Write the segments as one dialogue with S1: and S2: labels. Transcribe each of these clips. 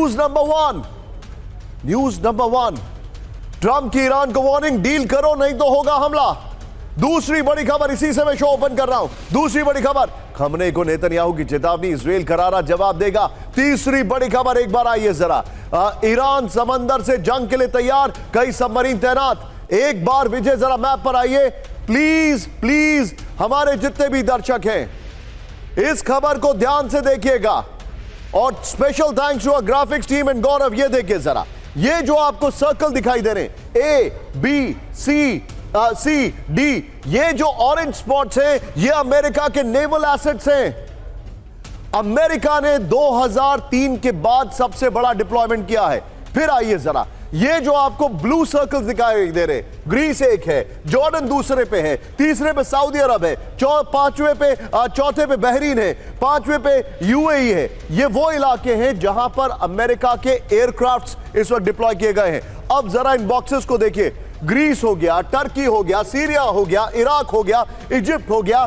S1: News number one, Trump की Iran को warning, deal करो नहीं तो होगा हमला। दूसरी बड़ी खबर, इसी से मैं शो ओपन कर रहा हूं। दूसरी बड़ी खबर, खमने को नेतन्याहू की चेतावनी, इजराइल करारा जवाब देगा। तीसरी बड़ी खबर, एक बार आइए जरा, ईरान समंदर से जंग के लिए तैयार, कई सबमरीन तैनात। एक बार विजय जरा मैप पर आइए प्लीज प्लीज, हमारे जितने भी दर्शक हैं इस खबर को ध्यान से देखिएगा, और special thanks to graphics team and Gaurav. ये देखिए जरा, ये जो आपको सर्कल दिखाई दे रहे हैं, ए बी सी डी, ये जो ऑरेंज स्पॉट्स हैं ये अमेरिका के नेवल एसेट्स हैं। अमेरिका ने 2003 के बाद सबसे बड़ा डिप्लॉयमेंट किया है। फिर आइए जरा, ये जो आपको ब्लू सर्कल्स दिखाई दे रहे, ग्रीस एक है, जॉर्डन दूसरे पे है, तीसरे पे सऊदी अरब है, चौथे पे बहरीन है, पांचवे पे यूएई है। ये वो इलाके हैं जहां पर अमेरिका के एयरक्राफ्ट्स इस वक्त डिप्लॉय किए गए हैं। अब जरा इन बॉक्सेस को देखिए, ग्रीस हो गया, टर्की हो गया, सीरिया हो गया, इराक हो गया, इजिप्ट हो गया,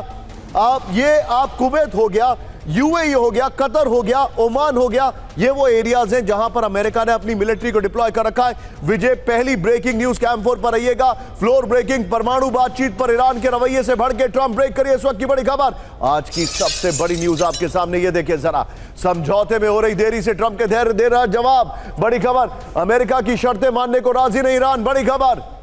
S1: आप कुवैत हो गया, यूएई हो गया, कतर हो गया, ओमान हो गया। ये वो एरियाज हैं जहां पर अमेरिका ने अपनी मिलिट्री को डिप्लॉय कर रखा है। विजय, पहली ब्रेकिंग न्यूज कैंप 4 पर आइएगा। फ्लोर ब्रेकिंग, परमाणु बातचीत पर ईरान के रवैये से भड़के ट्रंप, ब्रेक करिए इस वक्त की बड़ी खबर। आज की सबसे बड़ी न्यूज आपके सामने, ये देखिए जरा, समझौते में हो रही देरी से ट्रंप के धैर्य दे रहा जवाब। बड़ी खबर, अमेरिका की शर्तें मानने को राजी नहीं ईरान। बड़ी खबर,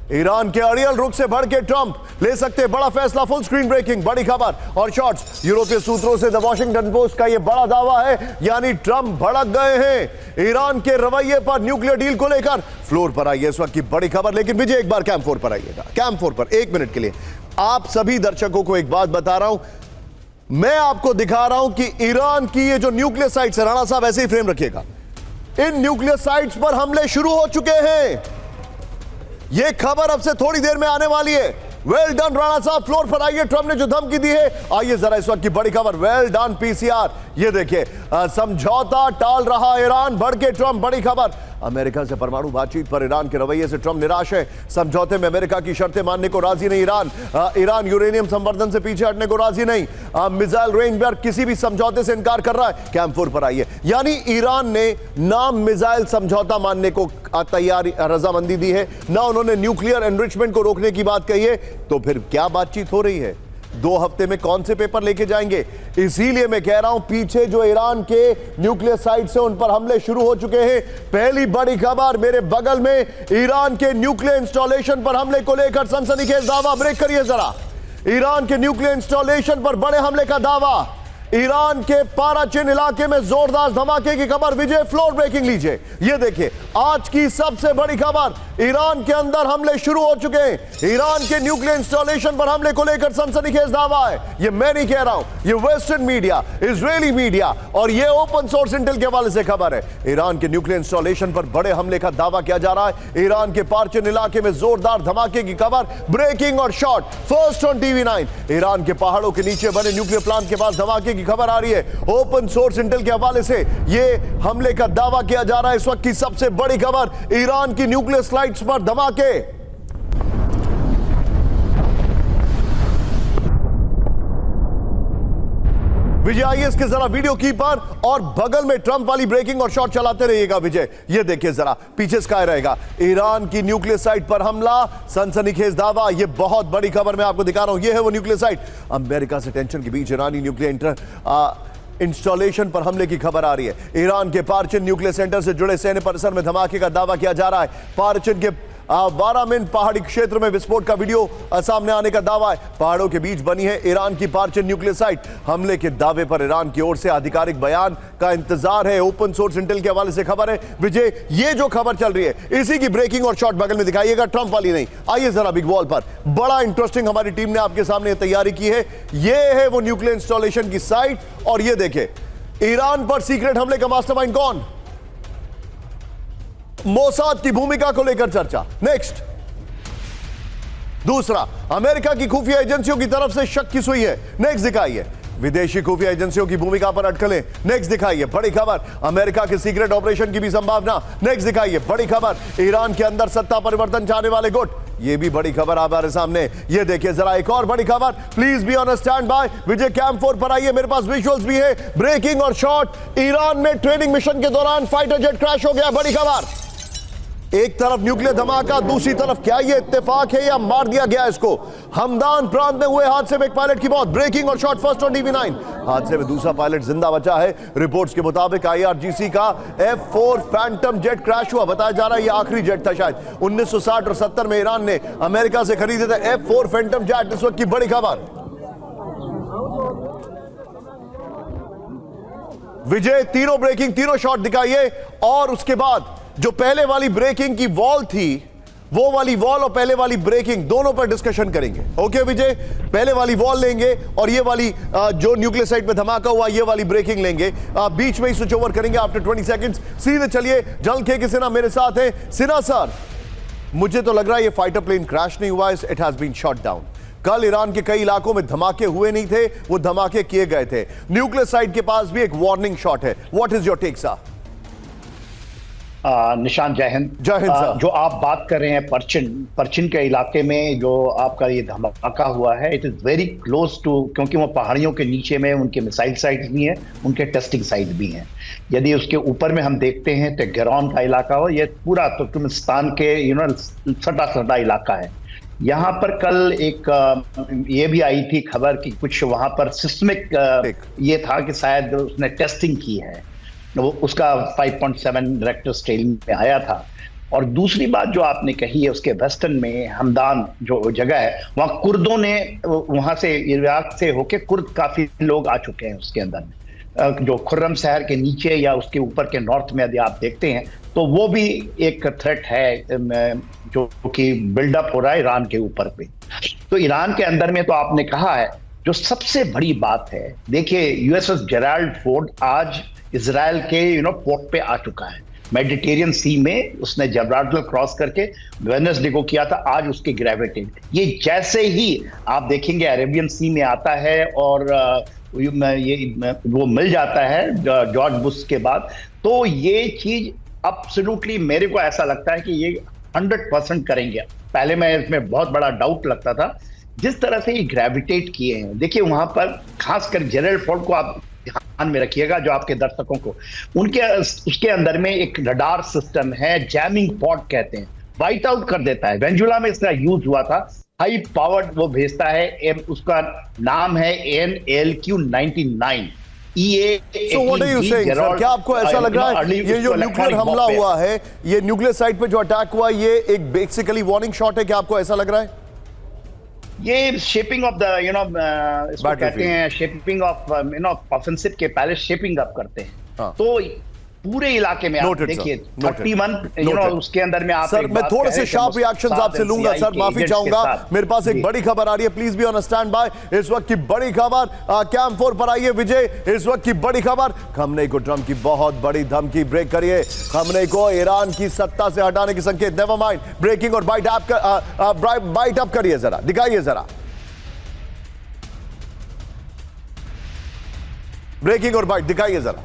S1: ईरान के अड़ियल रुख से भड़के ट्रंप, ले सकते बड़ा फैसला, फुल स्क्रीन ब्रेकिंग। बड़ी खबर और शॉर्ट्स, यूरोपीय सूत्रों से द वॉशिंगटन पोस्ट का यह बड़ा दावा है, यानी ट्रंप भड़क गए हैं ईरान के रवैये पर, न्यूक्लियर डील को लेकर। फ्लोर पर आइए इस वक्त की बड़ी खबर, लेकिन विजय एक बार कैंप 4 पर आइएगा। कैंप 4 पर 1 मिनट के लिए आप सभी दर्शकों को एक बात बता रहा हूं, मैं आपको दिखा रहा हूं कि ईरान की ये जो न्यूक्लियर साइट्स है, राणा साहब ऐसे ही फ्रेम रखिएगा, इन न्यूक्लियर साइट्स पर हमले शुरू हो चुके हैं। यह खबर अब से थोड़ी देर में आने वाली है। वेल डन राणा साहब, फ्लोर पर आइए। ट्रंप ने जो धमकी दी है, आइए जरा इस वक्त की बड़ी खबर, वेल डन पीसीआर। ये देखिए, समझौता टाल रहा ईरान, भड़के ट्रंप। बड़ी खबर, अमेरिका से परमाणु बातचीत पर ईरान के रवैये से ट्रंप निराश है। समझौते में अमेरिका की शर्तें मानने को राजी नहीं ईरान। ईरान यूरेनियम संवर्धन से पीछे हटने को राजी नहीं। मिसाइल रेंज पर किसी भी समझौते से इनकार कर रहा है। कैंप 4 पर आइए, यानी ईरान ने ना मिसाइल समझौता मानने को तैयारी, रजामंदी दी है, ना उन्होंने न्यूक्लियर एनरिचमेंट को रोकने की बात कही है। तो फिर क्या बातचीत हो रही है? 2 हफ्ते में कौन से पेपर लेके जाएंगे? इसीलिए मैं कह रहा हूं, पीछे जो ईरान के न्यूक्लियर साइट्स हैं उन पर हमले शुरू हो चुके हैं। पहली बड़ी खबर मेरे बगल में, ईरान के न्यूक्लियर इंस्टॉलेशन पर हमले को लेकर सनसनीखेज दावा। ब्रेक करिए जरा, ईरान के न्यूक्लियर इंस्टॉलेशन पर बड़े हमले का दावा। ईरान के पाराचिन इलाके में जोरदार धमाके की खबर। विजय, फ्लोर ब्रेकिंग लीजिए। ये देखिए, आज की सबसे बड़ी खबर, ईरान के अंदर हमले शुरू हो चुके हैं। ईरान के न्यूक्लियर इंस्टॉलेशन पर हमले को लेकर सनसनीखेज दावा है। ये मैं नहीं कह रहा हूं, ये वेस्टर्न मीडिया, इजरायली मीडिया और ये ओपन सोर्स इंटेल के हवाले से खबर है। ईरान के न्यूक्लियर इंस्टॉलेशन पर बड़े हमले का दावा किया जा रहा है। ईरान के पाराचिन इलाके में जोरदार धमाके की खबर। ब्रेकिंग और short first on TV9, Iran के पहाड़ों के नीचे बने न्यूक्लियर प्लांट के पास धमाके की खबर आ रही है। ओपन सोर्स इंटेल के हवाले से यह हमले का दावा किया जा रहा है। इस वक्त की सबसे बड़ी खबर, ईरान की न्यूक्लियर साइट्स पर धमाके। विजय, आइए इसके जरा वीडियो की पर, और बगल में ट्रंप वाली ब्रेकिंग और शॉट चलाते रहिएगा। विजय, ये देखिए जरा, पीछे स्काई रहेगा, ईरान की न्यूक्लियर साइट पर हमला, सनसनीखेज दावा। ये बहुत बड़ी खबर मैं आपको दिखा रहा हूं, ये है वो न्यूक्लियर साइट। अमेरिका से टेंशन के बीच ईरानी न्यूक्लियर इंस्टॉलेशन पर हमले की खबर आ रही है। ईरान के पारचिन न्यूक्लियर सेंटर से जुड़े सैन्य परिसर में धमाके का दावा किया जा रहा है। पारचिन के वारामिन पहाड़ी क्षेत्र में विस्फोट का वीडियो सामने आने का दावा है। पहाड़ों के बीच बनी है ईरान की पारचिन न्यूक्लियर साइट। हमले के दावे पर ईरान की ओर से आधिकारिक बयान का इंतजार है। ओपन सोर्स इंटेल के हवाले से खबर है। विजय, ये जो खबर चल रही है, इसी की ब्रेकिंग और शॉर्ट बगल में दिखाइएगा, ट्रंप वाली नहीं। आइए जरा बिग वॉल पर, बड़ा इंटरेस्टिंग हमारी टीम ने आपके सामने तैयारी की है। यह है वो न्यूक्लियर इंस्टॉलेशन की साइट, और ये देखे, ईरान पर सीक्रेट हमले का मास्टरमाइंड कौन? मोसाद की भूमिका को लेकर चर्चा। नेक्स्ट, दूसरा, अमेरिका की खुफिया एजेंसियों की तरफ से शक की सुई है। नेक्स्ट दिखाइए, विदेशी खुफिया एजेंसियों की भूमिका पर अटकलें। नेक्स्ट दिखाइए, बड़ी खबर, अमेरिका के सीक्रेट ऑपरेशन की भी संभावना। नेक्स्ट दिखाइए, बड़ी खबर, ईरान के अंदर सत्ता परिवर्तन चाहने वाले गुट। ये भी बड़ी खबर आ रही सामने। ये देखिए जरा एक और बड़ी खबर, please be on stand by. Vijay camp 4 पर आइए, मेरे पास विजुअल्स भी है। ब्रेकिंग और शॉट, ईरान में ट्रेनिंग मिशन के दौरान फाइटर जेट क्रैश हो गया। बड़ी खबर, एक तरफ न्यूक्लियर धमाका, दूसरी तरफ क्या ये इत्तेफाक है या मार दिया गया इसको। हमदान प्रांत में हुए हादसे में एक पायलट की मौत। ब्रेकिंग और शॉट फर्स्ट ऑन टीवी9। हादसे में दूसरा पायलट जिंदा बचा है। रिपोर्ट्स के मुताबिक IRGC का F4 फैंटम जेट क्रैश हुआ। बताया जा रहा है ये आखिरी जेट था शायद। 1960 और 70 में ईरान ने अमेरिका से खरीदे थे F4 फैंटम जेट। इस वक्त की बड़ी खबर, विजय तीनों ब्रेकिंग तीनों शॉट दिखाइए, और उसके बाद जो पहले वाली ब्रेकिंग की वॉल थी, वो वाली वॉल और पहले वाली ब्रेकिंग दोनों पर डिस्कशन करेंगे। ओके विजय, पहले वाली वॉल लेंगे और ये वाली जो न्यूक्लियर साइट पे धमाका हुआ ये वाली ब्रेकिंग लेंगे। बीच में ही स्विच ओवर करेंगे आफ्टर 20 सेकंड्स। सीधे चलिए, जल के सिन्हा मेरे साथ है। सिन्हा सर, मुझे तो लग रहा है ये फाइटर प्लेन क्रैश नहीं हुआ, it has been shot down. कल ईरान के कई इलाकों में धमाके हुए नहीं थे, वो धमाके किए गए थे। न्यूक्लियर साइट के पास भी एक वार्निंग शॉट है। What is your take sir?
S2: निशान, जय हिंद।
S1: जय हिंद सर।
S2: जो आप बात कर रहे हैं परचिन के इलाके में जो आपका ये धमाका हुआ है, it is very close to, क्योंकि वो पहाड़ियों के नीचे में उनके मिसाइल साइट्स भी हैं, उनके टेस्टिंग साइट भी हैं। यदि उसके ऊपर में हम देखते हैं तो गेरौन का इलाका हो, ये पूरा तुर्कमेनिस्तान के सटा इलाका है। यहाँ पर कल एक ये भी आई थी खबर कि कुछ वहां पर सिस्मिक ये था कि शायद उसने टेस्टिंग की है, वो उसका 5.7 रेक्टर स्केल में आया था। और दूसरी बात जो आपने कही है, उसके वेस्टर्न में हमदान जो जगह है, वहाँ कुर्दों ने वहां से इराक से होके कुर्द काफी लोग आ चुके हैं उसके अंदर। जो खुर्रम शहर के नीचे या उसके ऊपर के नॉर्थ में यदि आप देखते हैं तो वो भी एक थ्रेट है जो कि बिल्डअप हो रहा है ईरान के ऊपर पे। तो ईरान के अंदर में तो आपने कहा है, जो सबसे बड़ी बात है, देखिए USS जेराल्ड फोर्ड आज इजराइल के पोर्ट पे आ चुका है। मेडिटेरियन सी में उसने जब्राल्टर क्रॉस करके वेडनेसडे को किया था, आज उसकी ग्रेविटी ये जैसे ही आप देखेंगे अरेबियन सी में आता है और ये वो मिल जाता है जॉर्ज बुश के बाद, तो ये चीज एब्सोल्युटली मेरे को ऐसा लगता है कि ये 100% करेंगे। पहले मैं इसमें बहुत बड़ा डाउट लगता था, जिस तरह से ये ग्रेविटेट किए हैं। देखिए वहां पर खासकर जेराल्ड फोर्ड को आप ध्यान में रखिएगा, जो आपके दर्शकों को, उसके अंदर में एक रडार सिस्टम है, जैमिंग पॉड कहते हैं, वाइट आउट कर देता है। वेनेजुएला में इसका यूज हुआ था, हाई पावर्ड वो भेजता है, उसका नाम है ANLQ-99
S1: So what are you saying, sir? क्या आपको ऐसा लग रहा है ये जो न्यूक्लियर हमला हुआ है, ये न्यूक्लियर साइट पे जो अटैक हुआ, ये एक बेसिकली वार्निंग शॉट है? क्या आपको ऐसा लग रहा है?
S2: ये शेपिंग ऑफ द इसको कहते हैं, शेपिंग ऑफ ऑफेंसिव के पहले शेपिंग अप करते हैं। हाँ। तो पूरे इलाके में आप देखिए 31 उसके अंदर में आप, सर मैं थोड़े से
S1: शार्प रिएक्शंस आपसे लूंगा सर, माफी चाहूंगा। मेरे पास एक बड़ी खबर आ रही है, please be on stand by. इस वक्त की बड़ी खबर, कैंप 4 पर आइए विजय। इस वक्त की बड़ी खबर, खamenei को ट्रंप की बहुत बड़ी धमकी, ब्रेक करिए। खamenei को ईरान की सत्ता से हटाने की संकेत। नेवर माइंड, ब्रेकिंग और बाइट अप करिए जरा, दिखाइए जरा ब्रेकिंग और बाइट दिखाइए जरा।